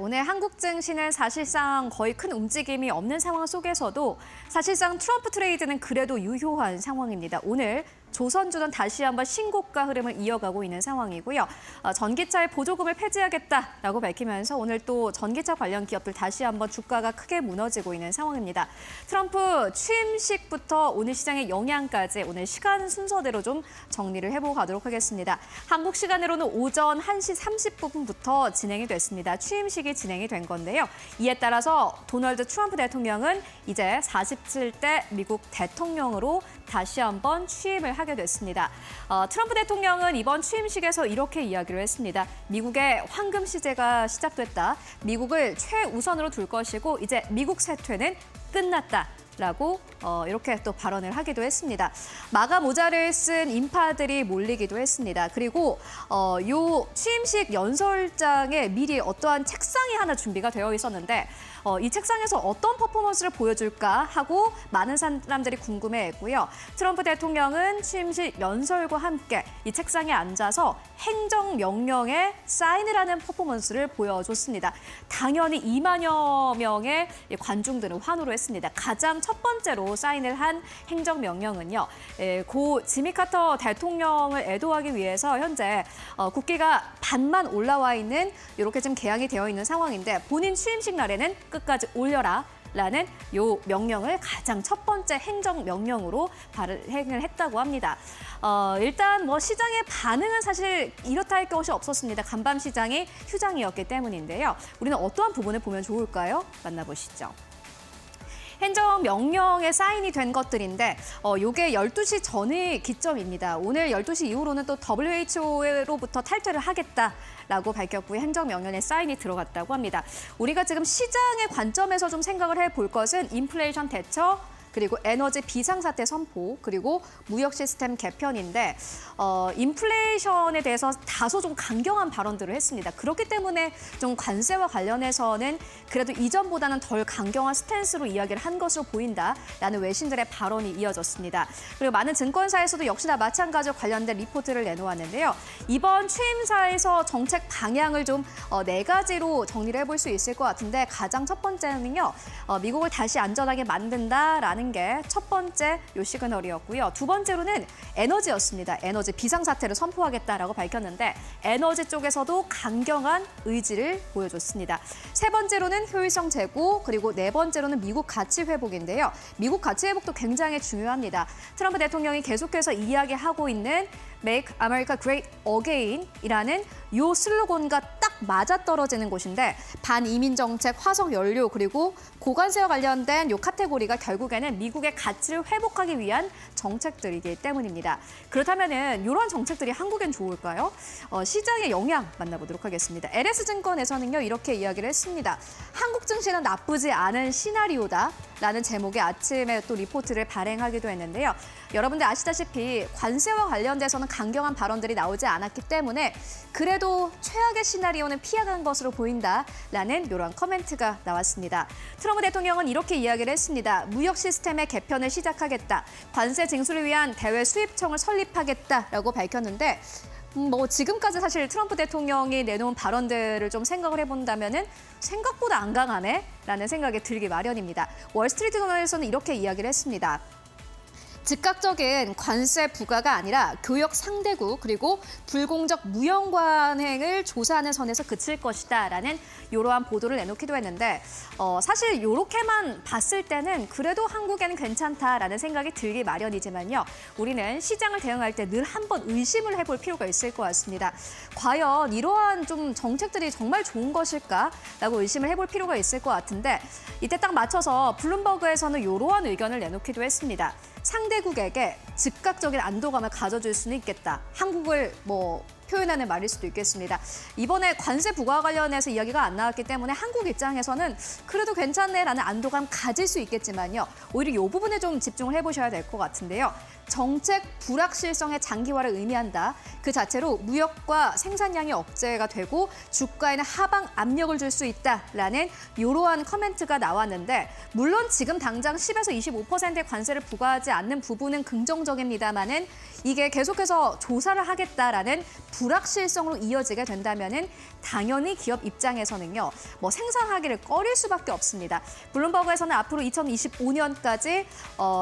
오늘 한국 증시는 사실상 거의 큰 움직임이 없는 상황 속에서도 사실상 트럼프 트레이드는 그래도 유효한 상황입니다. 오늘 조선주는 다시 한번 신고가 흐름을 이어가고 있는 상황이고요. 전기차의 보조금을 폐지하겠다라고 밝히면서 오늘 또 전기차 관련 기업들 다시 한번 주가가 크게 무너지고 있는 상황입니다. 트럼프 취임식부터 오늘 시장의 영향까지 오늘 시간 순서대로 좀 정리를 해보고 가도록 하겠습니다. 한국 시간으로는 오전 1시 30분부터 진행이 됐습니다. 취임식이 진행이 된 건데요. 이에 따라서 도널드 트럼프 대통령은 이제 47대 미국 대통령으로 다시 한번 취임을 하게 됐습니다. 트럼프 대통령은 이번 취임식에서 이렇게 이야기를 했습니다. 미국의 황금 시대가 시작됐다. 미국을 최우선으로 둘 것이고 이제 미국 세퇴는 끝났다. 라고 이렇게 또 발언을 하기도 했습니다. 마가 모자를 쓴 인파들이 몰리기도 했습니다. 그리고 요 취임식 연설장에 미리 어떠한 책상이 하나 준비가 되어 있었는데 이 책상에서 어떤 퍼포먼스를 보여줄까 하고 많은 사람들이 궁금해했고요. 트럼프 대통령은 취임식 연설과 함께 이 책상에 앉아서 행정명령에 사인을 하는 퍼포먼스를 보여줬습니다. 당연히 2만여 명의 관중들은 환호를 했습니다. 가장 첫 번째로 사인을 한 행정명령은요. 고 지미 카터 대통령을 애도하기 위해서 현재 국기가 반만 올라와 있는 이렇게 지금 개항이 되어 있는 상황인데 본인 취임식 날에는 끝까지 올려라. 라는 요 명령을 가장 첫 번째 행정명령으로 발행을 했다고 합니다. 일단 뭐 시장의 반응은 사실 이렇다 할 것이 없었습니다. 간밤 시장이 휴장이었기 때문인데요. 우리는 어떠한 부분을 보면 좋을까요? 만나보시죠. 행정명령에 사인이 된 것들인데 요게 12시 전의 기점입니다. 오늘 12시 이후로는 또 WHO로부터 탈퇴를 하겠다라고 밝혔고요. 행정명령에 사인이 들어갔다고 합니다. 우리가 지금 시장의 관점에서 좀 생각을 해볼 것은 인플레이션 대처, 그리고 에너지 비상사태 선포, 그리고 무역 시스템 개편인데 인플레이션에 대해서 다소 좀 강경한 발언들을 했습니다. 그렇기 때문에 좀 관세와 관련해서는 그래도 이전보다는 덜 강경한 스탠스로 이야기를 한 것으로 보인다라는 외신들의 발언이 이어졌습니다. 그리고 많은 증권사에서도 역시나 마찬가지로 관련된 리포트를 내놓았는데요. 이번 취임사에서 정책 방향을 좀 네 가지로 정리를 해볼 수 있을 것 같은데 가장 첫 번째는요. 미국을 다시 안전하게 만든다라는 게 첫 번째 요 시그널이었고요. 두 번째로는 에너지였습니다. 에너지 비상사태를 선포하겠다라고 밝혔는데 에너지 쪽에서도 강경한 의지를 보여줬습니다. 세 번째로는 효율성 제고, 그리고 네 번째로는 미국 가치 회복인데요. 미국 가치 회복도 굉장히 중요합니다. 트럼프 대통령이 계속해서 이야기하고 있는 Make America Great Again이라는 요 슬로건과 딱 맞아떨어지는 곳인데 반이민 정책, 화석 연료, 그리고 고관세와 관련된 요 카테고리가 결국에는 미국의 가치를 회복하기 위한 정책들이기 때문입니다. 그렇다면은 이런 정책들이 한국엔 좋을까요? 시장의 영향 만나보도록 하겠습니다. LS증권에서는요 이렇게 이야기를 했습니다. 한국 증시는 나쁘지 않은 시나리오다라는 제목의 아침에 또 리포트를 발행하기도 했는데요. 여러분들 아시다시피 관세와 관련돼서는 강경한 발언들이 나오지 않았기 때문에 그래도 최악의 시나리오는 피해간 것으로 보인다라는 이런 커멘트가 나왔습니다. 트럼프 대통령은 이렇게 이야기를 했습니다. 무역 시스템의 개편을 시작하겠다. 관세 징수를 위한 대외 수입청을 설립하겠다라고 밝혔는데 뭐 지금까지 사실 트럼프 대통령이 내놓은 발언들을 좀 생각을 해본다면은 생각보다 안 강하네라는 생각이 들기 마련입니다. 월스트리트저널에서는 이렇게 이야기를 했습니다. 즉각적인 관세 부과가 아니라 교역 상대국 그리고 불공정 무역 관행을 조사하는 선에서 그칠 것이다라는 이러한 보도를 내놓기도 했는데 사실 이렇게만 봤을 때는 그래도 한국에는 괜찮다라는 생각이 들기 마련이지만요. 우리는 시장을 대응할 때 늘 한번 의심을 해볼 필요가 있을 것 같습니다. 과연 이러한 좀 정책들이 정말 좋은 것일까라고 의심을 해볼 필요가 있을 것 같은데 이때 딱 맞춰서 블룸버그에서는 이러한 의견을 내놓기도 했습니다. 상대국에게 즉각적인 안도감을 가져줄 수는 있겠다. 한국을 표현하는 말일 수도 있겠습니다. 이번에 관세 부과 관련해서 이야기가 안 나왔기 때문에 한국 입장에서는 그래도 괜찮네라는 안도감 가질 수 있겠지만요. 오히려 이 부분에 좀 집중을 해보셔야 될 것 같은데요. 정책 불확실성의 장기화를 의미한다. 그 자체로 무역과 생산량이 억제가 되고 주가에는 하방 압력을 줄 수 있다라는 이러한 커멘트가 나왔는데 물론 지금 당장 10에서 25%의 관세를 부과하지 않는 부분은 긍정적입니다만은 이게 계속해서 조사를 하겠다라는 불확실성으로 이어지게 된다면은 당연히 기업 입장에서는요. 뭐 생산하기를 꺼릴 수밖에 없습니다. 블룸버그에서는 앞으로 2025년까지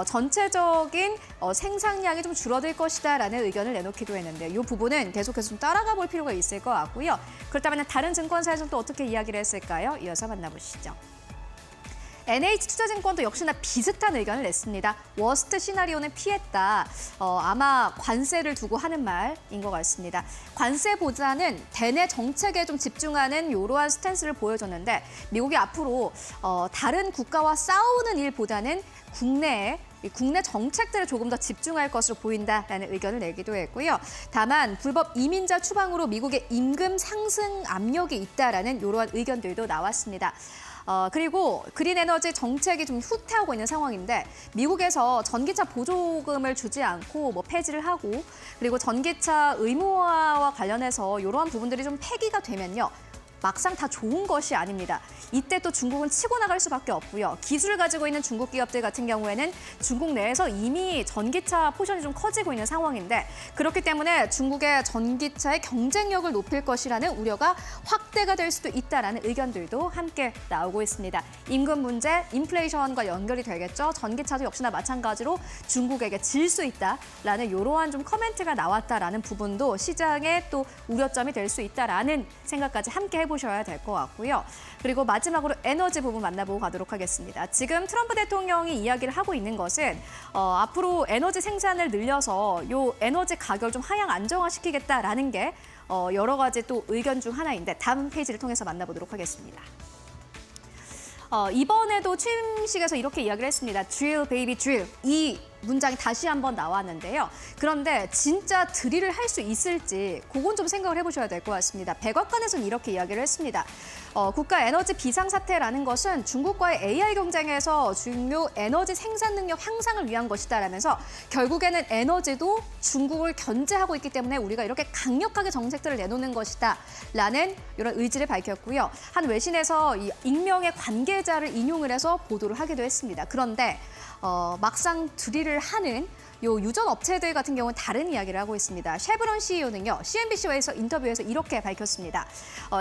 전체적인 생산량이 좀 줄어들 것이다라는 의견을 내놓기도 했는데 이 부분은 계속해서 좀 따라가 볼 필요가 있을 것 같고요. 그렇다면 다른 증권사에서는 또 어떻게 이야기를 했을까요? 이어서 만나보시죠. NH투자증권도 역시나 비슷한 의견을 냈습니다. 워스트 시나리오는 피했다. 아마 관세를 두고 하는 말인 것 같습니다. 관세보다는 대내 정책에 좀 집중하는 이러한 스탠스를 보여줬는데 미국이 앞으로 다른 국가와 싸우는 일보다는 국내 정책들을 조금 더 집중할 것으로 보인다라는 의견을 내기도 했고요. 다만 불법 이민자 추방으로 미국의 임금 상승 압력이 있다라는 이러한 의견들도 나왔습니다. 그리고 그린 에너지 정책이 좀 후퇴하고 있는 상황인데 미국에서 전기차 보조금을 주지 않고 뭐 폐지를 하고 그리고 전기차 의무화와 관련해서 이러한 부분들이 좀 폐기가 되면요. 막상 다 좋은 것이 아닙니다. 이때 또 중국은 치고 나갈 수밖에 없고요. 기술을 가지고 있는 중국 기업들 같은 경우에는 중국 내에서 이미 전기차 포션이 좀 커지고 있는 상황인데 그렇기 때문에 중국의 전기차의 경쟁력을 높일 것이라는 우려가 확대가 될 수도 있다라는 의견들도 함께 나오고 있습니다. 임금 문제, 인플레이션과 연결이 되겠죠. 전기차도 역시나 마찬가지로 중국에게 질 수 있다라는 이러한 좀 커멘트가 나왔다라는 부분도 시장의 또 우려점이 될 수 있다라는 생각까지 함께 해보셔야 될 것 같고요. 그리고 마지막으로 에너지 부분 만나보고 가도록 하겠습니다. 지금 트럼프 대통령이 이야기를 하고 있는 것은 앞으로 에너지 생산을 늘려서 이 에너지 가격을 좀 하향 안정화시키겠다라는 게 여러 가지 또 의견 중 하나인데 다음 페이지를 통해서 만나보도록 하겠습니다. 이번에도 취임식에서 이렇게 이야기를 했습니다. Drill, baby, drill. 이 문장이 다시 한번 나왔는데요. 그런데 진짜 드릴을 할 수 있을지 그건 좀 생각을 해보셔야 될 것 같습니다. 백악관에서는 이렇게 이야기를 했습니다. 국가 에너지 비상사태라는 것은 중국과의 AI 경쟁에서 중요 에너지 생산 능력 향상을 위한 것이다라면서 결국에는 에너지도 중국을 견제하고 있기 때문에 우리가 이렇게 강력하게 정책들을 내놓는 것이다라는 이런 의지를 밝혔고요. 한 외신에서 이 익명의 관계자를 인용을 해서 보도를 하기도 했습니다. 그런데 막상 드릴을 하는 요 유전 업체들 같은 경우는 다른 이야기를 하고 있습니다. 쉐브론 CEO는요, CNBC와에서 인터뷰에서 이렇게 밝혔습니다.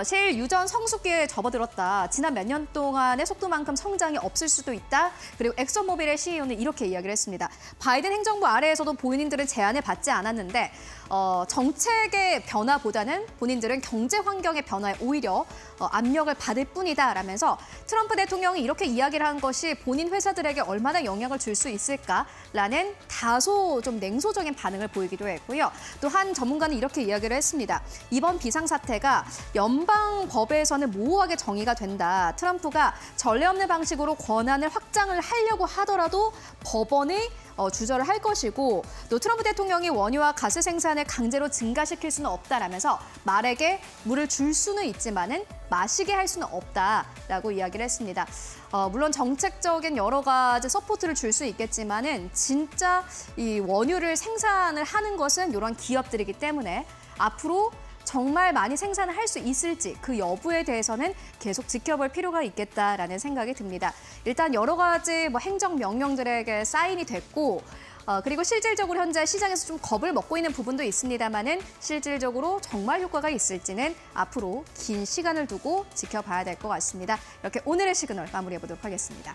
셰일 유전 성숙기에 접어들었다. 지난 몇 년 동안의 속도만큼 성장이 없을 수도 있다. 그리고 엑소모빌의 CEO는 이렇게 이야기를 했습니다. 바이든 행정부 아래에서도 본인들은 제안을 받지 않았는데 정책의 변화보다는 본인들은 경제 환경의 변화에 오히려 압력을 받을 뿐이다라면서 트럼프 대통령이 이렇게 이야기를 한 것이 본인 회사들에게 얼마나 영향을 줄 수 있을까라는 다소 좀 냉소적인 반응을 보이기도 했고요. 또 한 전문가는 이렇게 이야기를 했습니다. 이번 비상사태가 연방법에서는 모호하게 정의가 된다. 트럼프가 전례 없는 방식으로 권한을 확장을 하려고 하더라도 법원의 주저를 할 것이고 또 트럼프 대통령이 원유와 가스 생산을 강제로 증가시킬 수는 없다라면서 말에게 물을 줄 수는 있지만은 마시게 할 수는 없다라고 이야기를 했습니다. 물론 정책적인 여러 가지 서포트를 줄 수 있겠지만은 진짜 이 원유를 생산을 하는 것은 이런 기업들이기 때문에 앞으로 정말 많이 생산을 할 수 있을지 그 여부에 대해서는 계속 지켜볼 필요가 있겠다라는 생각이 듭니다. 일단 여러 가지 행정 명령들에게 사인이 됐고 그리고 실질적으로 현재 시장에서 좀 겁을 먹고 있는 부분도 있습니다만은 실질적으로 정말 효과가 있을지는 앞으로 긴 시간을 두고 지켜봐야 될 것 같습니다. 이렇게 오늘의 시그널 마무리해보도록 하겠습니다.